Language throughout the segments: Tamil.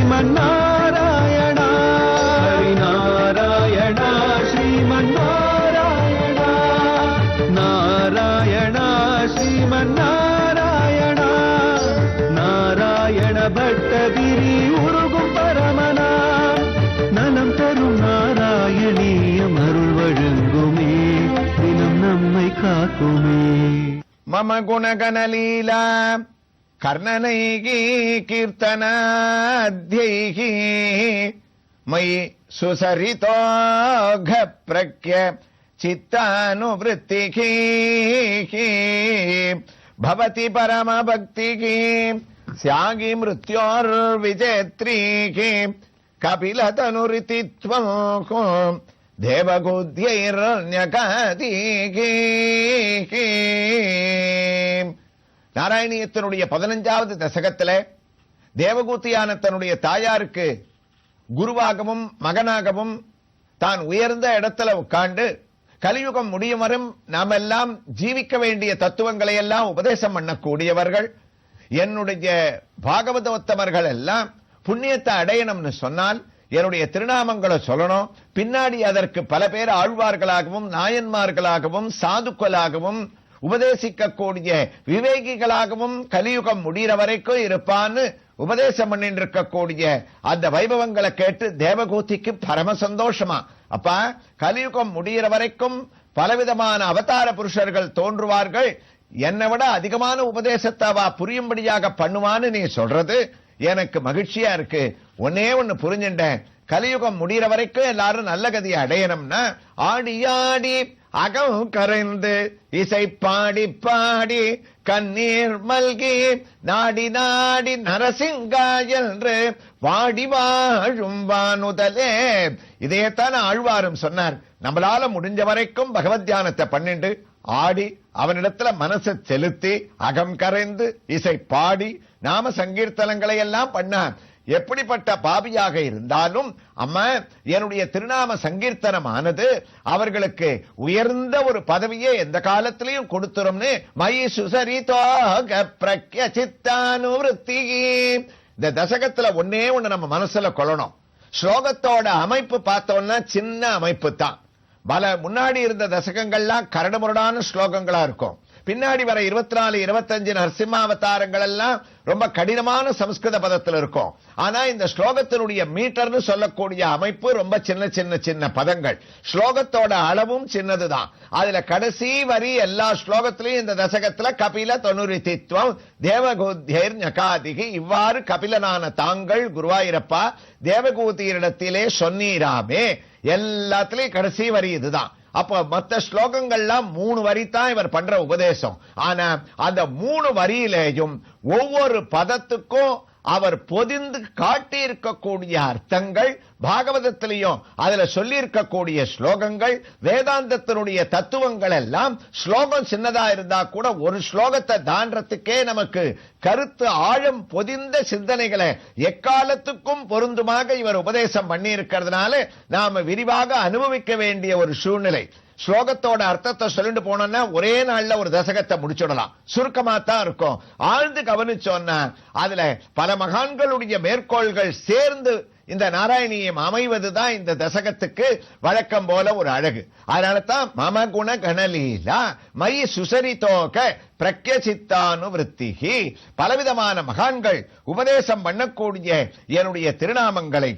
ஸ்ரீமன்னாராயணா ஹரிநாராயணா ஸ்ரீமன்னாராயணா நாராயணா ஸ்ரீமன்னாராயணா நாராயண பட்டதிரி உருகும் பரமனா நலம் தரும் நாராயணீயம் அருள் வழங்குமே தினம் நம்மை காக்குமே. மம குணகணலீலா கர்ணனைகி கீர்த்தனாத்யைகி மயி சுசரிதோக பிரக்ய சித்தானுவృத்திகி பவதி பரமபக்திகி ஸ்யாகி மிருத்யோர் விஜேத்ரீகி கபிலதனுரிதித்வம் தேவகோத்யைர்ஞகாதீகி. நாராயணியத்தினுடைய 15வது தசகத்திலே தேவகூத்தியான தன்னுடைய தாயாருக்கு குருவாகவும் மகனாகவும் தான் உயர்ந்த இடத்துல உட்கார்ந்து கலியுகம் முடியும் வரும் நாம் எல்லாம் ஜீவிக்க வேண்டிய தத்துவங்களை எல்லாம் உபதேசம் பண்ணக்கூடியவர்கள். என்னுடைய பாகவதோத்தமர்கள் எல்லாம் புண்ணியத்தை அடையணும்னு சொன்னால் என்னுடைய திருநாமங்களை சொல்லணும். பின்னாடி அதற்கு பல பேர் ஆழ்வார்களாகவும் நாயன்மார்களாகவும் சாதுக்களாகவும் உபதேசிக்கக்கூடிய விவேகிகளாகவும் கலியுகம் முடிகிற வரைக்கும் இருப்பான்னு உபதேசம் பண்ணிட்டு இருக்கக்கூடிய அந்த வைபவங்களை கேட்டு தேவகூதிக்கு பரம சந்தோஷமா. அப்ப கலியுகம் முடிகிற வரைக்கும் பலவிதமான அவதார புருஷர்கள் தோன்றுவார்கள், என்னை விட அதிகமான உபதேசத்தை அவ புரியும்படியாக பண்ணுவான்னு நீ சொல்றது எனக்கு மகிழ்ச்சியா இருக்கு. ஒன்னே ஒன்னு புரிஞ்சுட்டேன், கலியுகம் முடிகிற வரைக்கும் எல்லாரும் நல்ல கதியை அடையணும்னா ஆடியாடி அகம் கரைந்து இசை பாடி பாடி கண்ணீர் மல்கி நாடி நாடி நரசிங்கா என்று வாடி வாழும் வானுதலே. இதையத்தான் ஆழ்வாரும் சொன்னார். நம்மளால முடிஞ்ச வரைக்கும் பகவத் தியானத்தை பண்ணிட்டு ஆடி அவனிடத்துல மனசை செலுத்தி அகம் கரைந்து இசை பாடி நாம சங்கீர்த்தனங்களை எல்லாம் பண்ணார். எப்படிப்பட்ட பாபியாக இருந்தாலும் அம்மா என்னுடைய திருநாம சங்கீர்த்தனமானது அவர்களுக்கு உயர்ந்த ஒரு பதவியை எந்த காலத்திலையும் கொடுத்துரும்னு மயி சுசரிதோக பிரக்ய சித்தானுவృத்தி. இந்த தசகத்துல ஒன்னே ஒண்ணு நம்ம மனசுல கொள்ளணும். ஸ்லோகத்தோட அமைப்பு பார்த்தோம்னா சின்ன அமைப்பு தான். பல முன்னாடி இருந்த தசகங்கள்லாம் கரடுமுரடான ஸ்லோகங்களா இருக்கும். பின்னாடி வர 24, 25 நரசிம்மாவதாரங்கள் எல்லாம் ரொம்ப கடினமான சமஸ்கிருத பதத்தில் இருக்கும். ஆனா இந்த ஸ்லோகத்தினுடைய மீட்டர்னு சொல்லக்கூடிய அமைப்பு ரொம்ப சின்ன சின்ன சின்ன பதங்கள். ஸ்லோகத்தோட அளவும் சின்னதுதான். அதுல கடைசி வரி எல்லா ஸ்லோகத்திலையும் இந்த தசகத்துல கபில தனுரிதித்வம் தேவகூத்யைர் ஞகாதிகி, இவ்வாறு கபிலனான தாங்கள் குருவாயிரப்பா தேவகூதியிடத்திலே சொன்னீராமே, எல்லாத்திலையும் கடைசி வரி இதுதான். அப்ப மற்ற ஸ்லோகங்கள்லாம் 3 வரி தான் இவர் பண்ற உபதேசம். ஆனா அந்த 3 வரியிலேயும் ஒவ்வொரு பதத்துக்கும் அவர் பொதிந்து காட்டி இருக்கக்கூடிய அர்த்தங்கள், பாகவதத்திலையும் அதுல சொல்லி இருக்கக்கூடிய ஸ்லோகங்கள், வேதாந்தத்தினுடைய தத்துவங்கள் எல்லாம் ஸ்லோகம் சின்னதா இருந்தா கூட ஒரு ஸ்லோகத்தை தாண்டறதுக்கே நமக்கு கருத்து ஆழம் பொதிந்த சிந்தனைகளை எக்காலத்துக்கும் பொருந்துமாக இவர் உபதேசம் பண்ணி இருக்கிறதுனால நாம விரிவாக அனுபவிக்க வேண்டிய ஒரு சூழ்நிலை. ஸ்லோகத்தோட அர்த்தத்தை சொல்லிட்டு போனோம்னா ஒரே நாள்ல ஒரு தசகத்தை முடிச்சுடலாம், சுருக்கமா தான் இருக்கும். ஆழ்ந்து கவனிச்சோன்னா அதுல பல மகான்களுடைய மேற்கோள்கள் சேர்ந்து இந்த நாராயணியம் அமைவதுதான் இந்த தசகத்துக்கு வழக்கம் போல ஒரு அழகு. அதனால தான் மம குண கணலீலா மயி சுசரிதோக பிரக்ய சித்தானுவృத்திகி. பலவிதமான மகான்கள் உபதேசம் பண்ணக்கூடிய என்னுடைய திருநாமங்களை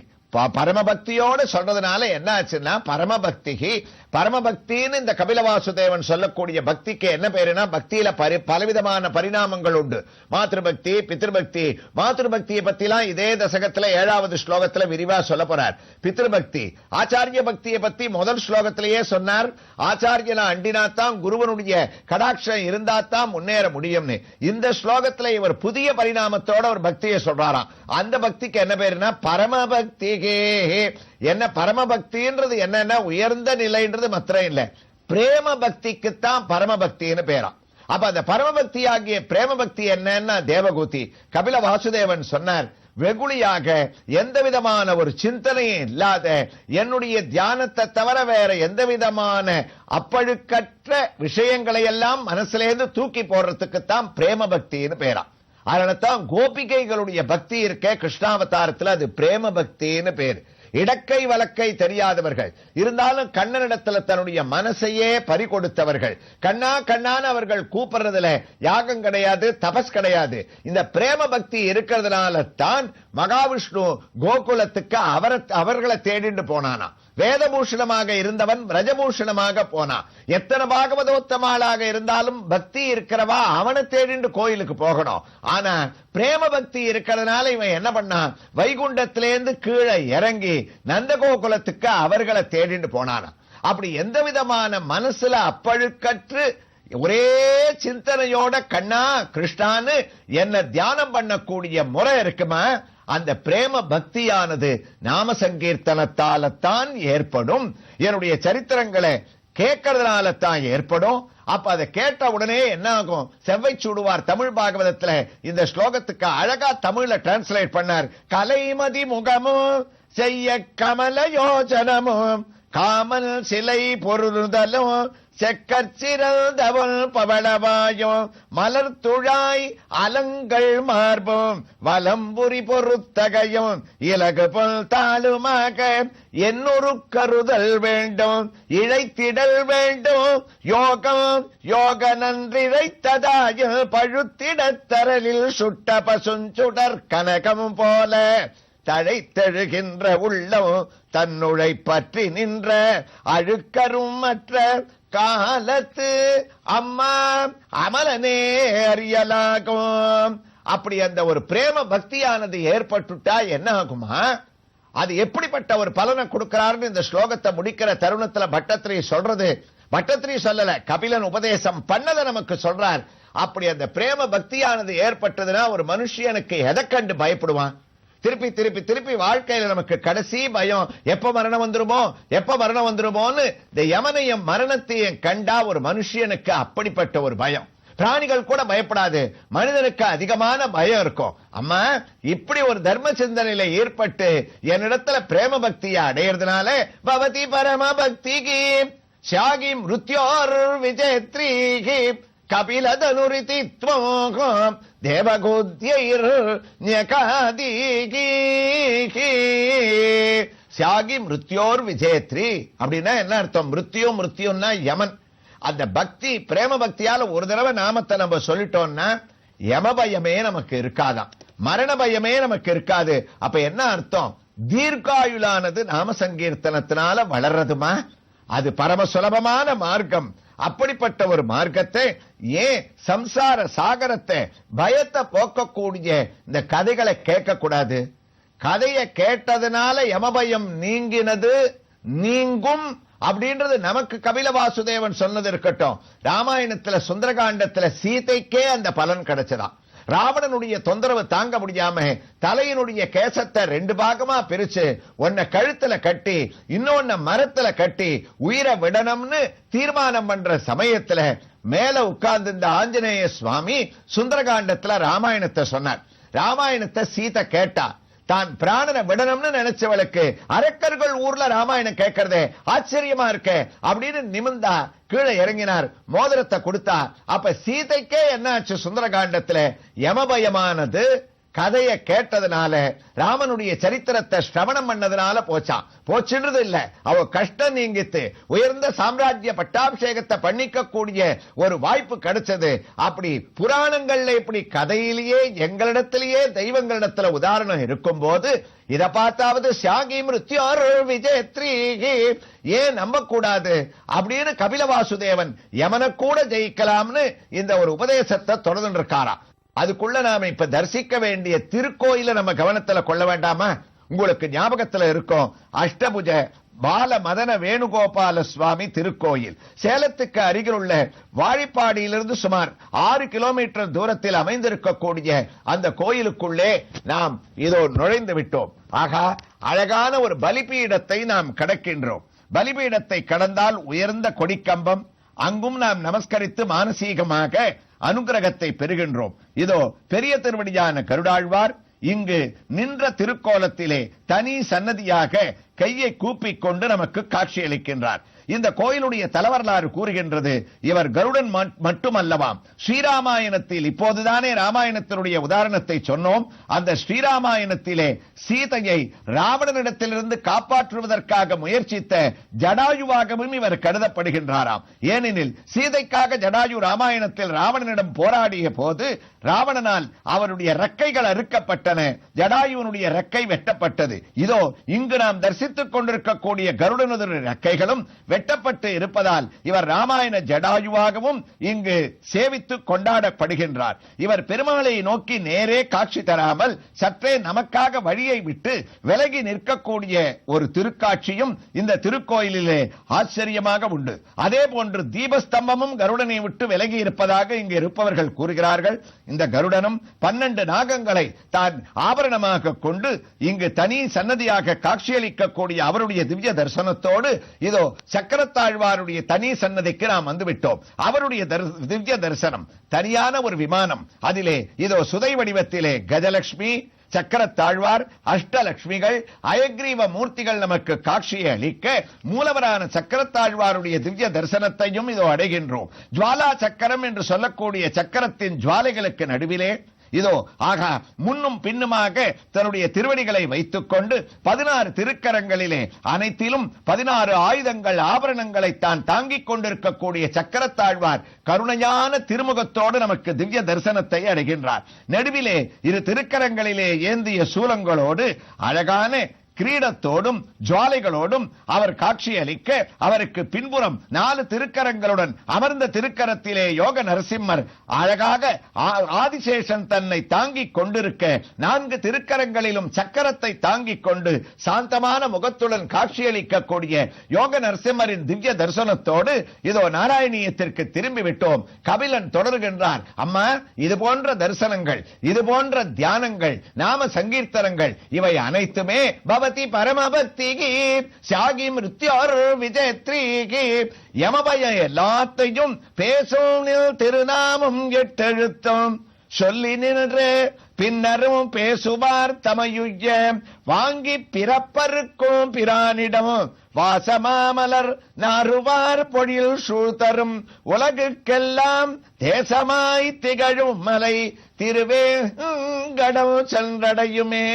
பரமபக்தியோடு சொல்றதுனால என்ன ஆச்சுன்னா பரமபக்திகி. பரமபக்தின்னு இந்த கபில வாசுதேவன் சொல்லக்கூடிய பக்திக்கு என்ன பேருனா, பக்தியில பலவிதமான பரிணாமங்கள் உண்டு. மாத்ருபக்தி, பித்ருபக்தி. மாத்ருபக்தியை பத்திலாம் இதே தசகத்துல 7வது ஸ்லோகத்துல விரிவா சொல்ல போறார். பித்ருபக்தி, ஆச்சாரிய பக்தியை பத்தி முதல் ஸ்லோகத்திலேயே சொன்னார். ஆச்சாரியனா அண்டினாத்தான், குருவனுடைய கடாட்சம் இருந்தாத்தான் முன்னேற முடியும்னு. இந்த ஸ்லோகத்துல இவர் புதிய பரிணாமத்தோட ஒரு பக்தியை சொல்றாராம். அந்த பக்திக்கு என்ன பேருனா பரமபக்தி. என்ன பரமபக்தின்றது என்னன்னா உயர்ந்த நிலைன்றது மாத்திரம் இல்ல, பிரேம பக்திக்குத்தான் பரமபக்தின்னு பேராம். அப்ப அந்த பரமபக்தி ஆகிய பிரேம பக்தி என்னன்னா தேவகூதி. கபில வாசுதேவன் சொன்னார், வெகுளியாக எந்த விதமான ஒரு சிந்தனையும் இல்லாத என்னுடைய தியானத்தை தவிர வேற எந்த விதமான அப்பழுக்கற்ற விஷயங்களை எல்லாம் மனசுலேருந்து தூக்கி போடுறதுக்குத்தான் பிரேம பக்தின்னு பேராம். அதனாலதான் கோபிகைகளுடைய பக்தி இருக்க கிருஷ்ணாவதாரத்துல அது பிரேம பக்தின்னு பேர். இடக்கை வலக்கை தெரியாதவர்கள் இருந்தாலும் கண்ணனிடத்துல தன்னுடைய மனசையே பறி கொடுத்தவர்கள். கண்ணா கண்ணான்னு அவர்கள் கூப்பிடுறதுல யாகம் கிடையாது, தபஸ் கிடையாது. இந்த பிரேம பக்தி இருக்கிறதுனால தான் மகாவிஷ்ணு கோகுலத்துக்கு அவர்களை தேடிண்டு போனானா. வேதபூஷணமாக இருந்தவன் பிரஜபூஷணமாக போனா. எத்தனை பாகவதோத்தமாளாக இருந்தாலும் பக்தி இருக்கிறவா அவனை தேடிண்டு கோயிலுக்கு போகணும். ஆனா பிரேம பக்தி இருக்கிறதுனால இவன் என்ன பண்ணா, வைகுண்டத்திலேருந்து கீழே இறங்கி நந்தகோகுலத்துக்கு அவர்களை தேடிண்டு போனானா. அப்படி எந்த விதமான மனசுல அப்பழுக்கற்று ஒரே சிந்தனையோட கண்ணா கிருஷ்ணான்னு என்ன தியானம் பண்ணக்கூடிய முறை இருக்குமா, அந்த பிரேம பக்தியானது நாம சங்கீர்த்தனத்தால தான் ஏற்படும். என்னுடைய சரித்திரங்களை கேட்கறதுனால தான் ஏற்படும். அப்ப அதை கேட்ட உடனே என்ன ஆகும், செவ்வை சூடுவார் தமிழ் பாகவதத்துல இந்த ஸ்லோகத்துக்கு அழகா தமிழ்ல டிரான்ஸ்லேட் பண்ணார். கலைமதி முகமும் செய்ய கமல யோஜனமும் காமல் சிலை பொருளுதலும் செக்கச்சிறந்தவள் பவளவாயும் மலர் துழாய் அலங்கள் மார்பும் வலம்புரி பொறுத்தகையும் இலகு பொல் தாளுமாக என்னொரு கருதல் வேண்டும் இழைத்திடல் வேண்டும் யோகம் யோக நன்றிழைத்ததாய பழுத்திடத் தரலில் சுட்ட பசுஞ்சுடர் கனகம் போல தழைத்தெழுகின்ற உள்ளம் தன்னுழை பற்றி நின்ற அழுக்கரும் மற்ற காலத்து அம்மா அமலனே அறியலாகும். அப்படி அந்த ஒரு பிரேம பக்தியானது ஏற்பட்டுட்டா என்ன ஆகுமா, அது எப்படிப்பட்ட ஒரு பலனை கொடுக்கிறார்னு இந்த ஸ்லோகத்தை முடிக்கிற தருணத்துல பட்டத்திரி சொல்றது. பட்டத்திரி சொல்லல, கபிலன் உபதேசம் பண்ணத நமக்கு சொல்றார். அப்படி அந்த பிரேம பக்தியானது ஏற்பட்டதுன்னா ஒரு மனுஷனுக்கு எதை கண்டு பயப்படுவான்? திருப்பி திருப்பி திருப்பி வாழ்க்கையில நமக்கு கடைசி பயம் எப்ப மரணம் வந்துருமோன்னு இந்த யமனையும் மரணத்தையும் கண்டா ஒரு மனுஷனுக்கு அப்படிப்பட்ட ஒரு பயம். பிராணிகள் கூட பயப்படாது, மனிதனுக்கு அதிகமான பயம் இருக்கும். அம்மா இப்படி ஒரு தர்ம சிந்தனையில ஏற்பட்டு என்னிடத்துல பிரேம பக்தியை அடையிறதுனால பவதி பரம பக்திகி ஷாகி மிருத்யோர் விஜயத்ரீகி கபிலதனுரிதித்வம் தேவகோத்யைர் ஞகாதீகி ஷாகி மிருத்யோர் விஜயத்ரி. அப்படின்னா என்ன அர்த்தம்? மிருத்யுன்னா யமன். அந்த பக்தி பிரேம பக்தியால ஒரு தடவை நாமத்தை நம்ம சொல்லிட்டோம்னா யம பயமே நமக்கு இருக்காதாம், மரண பயமே நமக்கு இருக்காது. அப்ப என்ன அர்த்தம்? தீர்க்காயுளானது நாம சங்கீர்த்தனத்தினால வளர்றதுமா, அது பரம சுலபமான மார்க்கம். அப்படிப்பட்ட ஒரு மார்க்கத்தை ஏன் சம்சார சாகரத்தை பயத்தை போக்கக்கூடிய இந்த கதைகளை கேட்க கூடாது? கதையை கேட்டதுனால யமபயம் நீங்கினது நீங்கும் அப்படின்றது நமக்கு கபில வாசுதேவன் சொன்னது இருக்கட்டும். ராமாயணத்துல சுந்தரகாண்டத்துல சீதைக்கே அந்த பலன் கிடைச்சதா. ராவணனுடைய தொந்தரவு தாங்க முடியாம தலையினுடைய கேசத்தை 2 பாகமா பிரிச்சு ஒன்ன கழுத்துல கட்டி இன்னொன்ன மரத்துல கட்டி உயிரை விடணும்னு தீர்மானம் பண்ற சமயத்துல மேல உட்கார்ந்து இந்த ஆஞ்சநேய சுவாமி சுந்தரகாண்டத்துல ராமாயணத்தை சொன்னார். ராமாயணத்தை சீதை கேட்டா. தான் பிராணனை விடணும்னு நினைச்சவளுக்கு அரக்கர்கள் ஊர்ல ராமாயணம் கேட்கறதே ஆச்சரியமா இருக்க அப்படின்னு நிமிர்ந்தா கீழே இறங்கினார், மோதிரத்தை கொடுத்தா. அப்ப சீதைக்கே என்னாச்சு? சுந்தரகாண்டத்துல யமபயமானது கதையை கேட்டதுனால ராமனுடைய சரித்திரத்தை ஸ்ரவணம் பண்ணதுனால போச்சுன்றது இல்ல, அவ கஷ்டம் நீங்கித்து உயர்ந்த சாம்ராஜ்ய பட்டாபிஷேகத்தை பண்ணிக்க கூடிய ஒரு வாய்ப்பு கிடைச்சது. அப்படி புராணங்கள்ல இப்படி கதையிலேயே எங்களிடத்திலேயே தெய்வங்களிடத்துல உதாரணம் இருக்கும் போது இத பார்த்தாவது ஷாகி மிருத்யோர் விஜயத்ரீகி ஏன் நம்ப கூடாது அப்படின்னு கபில வாசுதேவன் யமனை கூட ஜெயிக்கலாம்னு இந்த ஒரு உபதேசத்தை தொடர்ந்து இருக்காராம். அதுக்குள்ள நாம இப்ப தரிசிக்க வேண்டிய திருக்கோயில நம்ம கவனத்துல கொள்ள வேண்டாமா? உங்களுக்கு ஞாபகத்துல இருக்கும் அஷ்டபுஜ பால மதன வேணுகோபால சுவாமி திருக்கோயில் சேலத்துக்கு அருகில் உள்ள வாழிப்பாடியிலிருந்து சுமார் 6 கிலோமீட்டர் தூரத்தில் அமைந்திருக்கக்கூடிய அந்த கோயிலுக்குள்ளே நாம் இதோ நுழைந்து விட்டோம். ஆகா, அழகான ஒரு பலிபீடத்தை நாம் கடக்கின்றோம். பலிபீடத்தை கடந்தால் உயர்ந்த கொடிக்கம்பம், அங்கும் நாம் நமஸ்கரித்து மானசீகமாக அனுகிரகத்தை பெறுகின்றோம். இதோ பெரிய திருவடியான கருடாழ்வார் இங்கு நின்ற திருக்கோலத்திலே தனி சன்னதியாக கையை கூப்பிக் கொண்டு நமக்கு காட்சியளிக்கின்றார். இந்த கோயிலுடைய தலவரலாறு கூறுகின்றது, இவர் கருடன் மட்டுமல்லவாம். ஸ்ரீராமாயணத்தில் இப்போதுதானே ராமாயணத்தினுடைய உதாரணத்தை சொன்னோம். அந்த ஸ்ரீராமாயணத்திலே சீதையை ராவணனிடத்திலிருந்து காப்பாற்றுவதற்காக முயற்சித்த ஜடாயுவாகவும் இவர் கருதப்படுகின்றாராம். ஏனெனில் சீதைக்காக ஜடாயு ராமாயணத்தில் ராவணனிடம் போராடிய போது ராவணனால் அவருடைய ரெக்கைகள் அறுக்கப்பட்டன, ஜடாயுனுடைய ரெக்கை வெட்டப்பட்டது. இதோ இங்கு நாம் தரிசித்துக் கொண்டிருக்கக்கூடிய கருடனுடைய ரெக்கைகளும் வெட்டப்பட்டு இருப்பதால் இவர் ராமாயண ஜடாயுவாகவும் இங்கு சேவித்து கொண்டாடப்படுகின்றார். இவர் பெருமாளை நோக்கி நேரே காட்சி தராமல் சற்றே நமக்காக வழியை விட்டு விலகி நிற்கக்கூடிய ஒரு திருக்காட்சியும் இந்த திருக்கோயிலிலே ஆச்சரியமாக உண்டு. அதே போன்று தீபஸ்தம்பமும் கருடனை விட்டு விலகி இருப்பதாக இங்கு இருப்பவர்கள் கூறுகிறார்கள். இந்த கருடனும் 12 நாகங்களை தான் ஆபரணமாக கொண்டு இங்கு தனி சன்னதியாக காட்சியளிக்கக்கூடிய அவருடைய திவ்ய தரிசனத்தோடு இதோ சக்கரத்தாழ்வாருடைய தனி சன்னதிக்கு நாம் வந்துவிட்டோம். அவருடைய திவ்ய தரிசனம் தனியான ஒரு விமானம், அதிலே இதோ சுதை வடிவத்திலே கஜலட்சுமி, சக்கரத்தாழ்வார், அஷ்டலட்சுமிகள், அயக்ரீவ மூர்த்திகள் நமக்கு காட்சியை அளிக்க மூலவரான சக்கரத்தாழ்வாருடைய திவ்ய தரிசனத்தையும் இதோ அடைகின்றோம். ஜுவாலா சக்கரம் என்று சொல்லக்கூடிய சக்கரத்தின் ஜுவாலைகளுக்கு நடுவிலே இதோ ஆகா முன்னும் பின்னுமாக தன்னுடைய திருவடிகளை வைத்துக் கொண்டு 16 திருக்கரங்களிலே அனைத்திலும் 16 ஆயுதங்கள் ஆபரணங்களை தான் தாங்கிக் கொண்டிருக்கக்கூடிய சக்கரத்தாழ்வார் கருணையான திருமுகத்தோடு நமக்கு திவ்ய தரிசனத்தை அடைகின்றார். நடுவிலே 2 திருக்கரங்களிலே ஏந்திய சூலங்களோடு அழகான கிரீடத்தோடும் ஜுவாலைகளோடும் அவர் காட்சி அளிக்க அவருக்கு பின்புறம் 4 திருக்கரங்களுடன் அமர்ந்த திருக்கரத்திலே யோக நரசிம்மர் அழகாக ஆதிசேஷன் தன்னை தாங்கிக் கொண்டிருக்க 4 திருக்கரங்களிலும் சக்கரத்தை தாங்கிக் கொண்டு சாந்தமான முகத்துடன் காட்சியளிக்கக்கூடிய யோக நரசிம்மரின் திவ்ய தரிசனத்தோடு இதோ நாராயணியத்திற்கு திரும்பிவிட்டோம். கபிலன் தொடர்கின்றார், அம்மா இது போன்ற தரிசனங்கள், இது போன்ற தியானங்கள், நாம சங்கீர்த்தனங்கள் இவை அனைத்துமே பரமபக்தி சாகி மிருத்யோர் விஜயத்ரி யமபய எல்லாத்தையும் பேசும் திருநாமம் 8 எழுத்தும் சொல்லி நின்று பின்னரும் பேசுவார் தமையுய்ய வாங்கி பிறப்பருக்கும் பிரானிடமும் வாசமாமலர் நாறுவார் பொழில் சூழ்தரும் உலகுக்கெல்லாம் தேசமாய் திகழும் மலை திருவேங்கடம் சென்றடையுமே.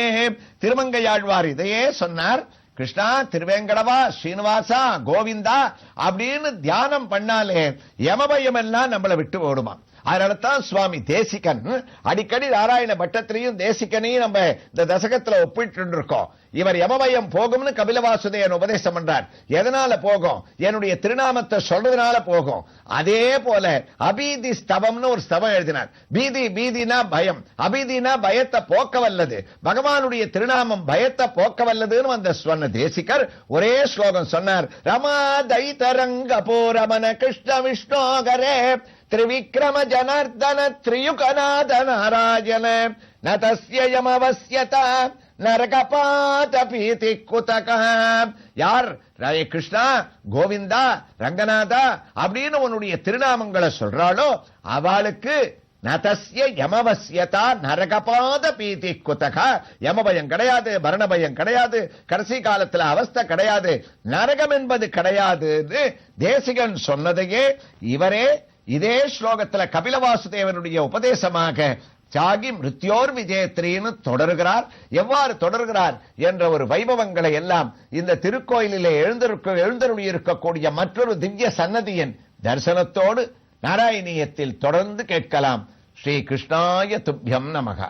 திருமங்கையாழ்வார் இதையே சொன்னார். கிருஷ்ணா, திருவேங்கடவா, ஸ்ரீனிவாசா, கோவிந்தா அப்படின்னு தியானம் பண்ணாலே யமபயம் எல்லாம் நம்மளை விட்டு ஓடுமா. அதனாலதான் சுவாமி தேசிகன் அடிக்கடி நாராயண பட்டத்திலையும் தேசிகனையும் நம்ம இந்த தசகத்துல ஒப்பிட்டு இருக்கோம். இவர் யமபயம் போகும்னு கபிலவாசுதேவன் உபதேசம் பண்றார். எதனால போகும்? என்னுடைய திருநாமத்தை சொல்றதுனால போகும். அதே போல அபீதி ஸ்தவம்னு ஒரு ஸ்தவம் எழுதினார். பீதி, பீதினா பயம், அபீதினா பயத்தை போக்க வல்லது. பகவானுடைய திருநாமம் பயத்தை போக்க வல்லதுன்னு அந்த சொன்ன தேசிகர் ஒரே ஸ்லோகம் சொன்னார். ரமா தைதரங்க போரமன கிருஷ்ண விஷ்ணோகரே திரிவிக்ரம ஜனார்தன திரியுகநாத நாராயண நதஸ்ய யமவஸ்யதா நரகபாத பீதி குதக. யார் ராய கிருஷ்ணா, கோவிந்தா, ரங்கநாதா அப்படின்னு உன்னுடைய திருநாமங்களை சொல்றாளோ அவளுக்கு நதஸ்ய யமவஸ்யதா நரகபாத பீதி குதக. யமபயம் கிடையாது, மரணபயம் கிடையாது, கடைசி காலத்துல அவஸ்தை கிடையாது, நரகம் என்பது கிடையாது. தேசிகன் சொன்னதையே இவரே இதே ஸ்லோகத்துல கபிலவாசுதேவனுடைய உபதேசமாக சாகி மிருத்யோர் விஜயத்ரின்னு தொடர்கிறார். எவ்வாறு தொடர்கிறார் என்ற ஒரு வைபவங்களை எல்லாம் இந்த திருக்கோயிலிலே எழுந்தருளி இருக்கக்கூடிய மற்றொரு திவ்ய சன்னதியின் தரிசனத்தோடு நாராயணியத்தில் தொடர்ந்து கேட்கலாம். ஸ்ரீ கிருஷ்ணாய துப்யம் நமக.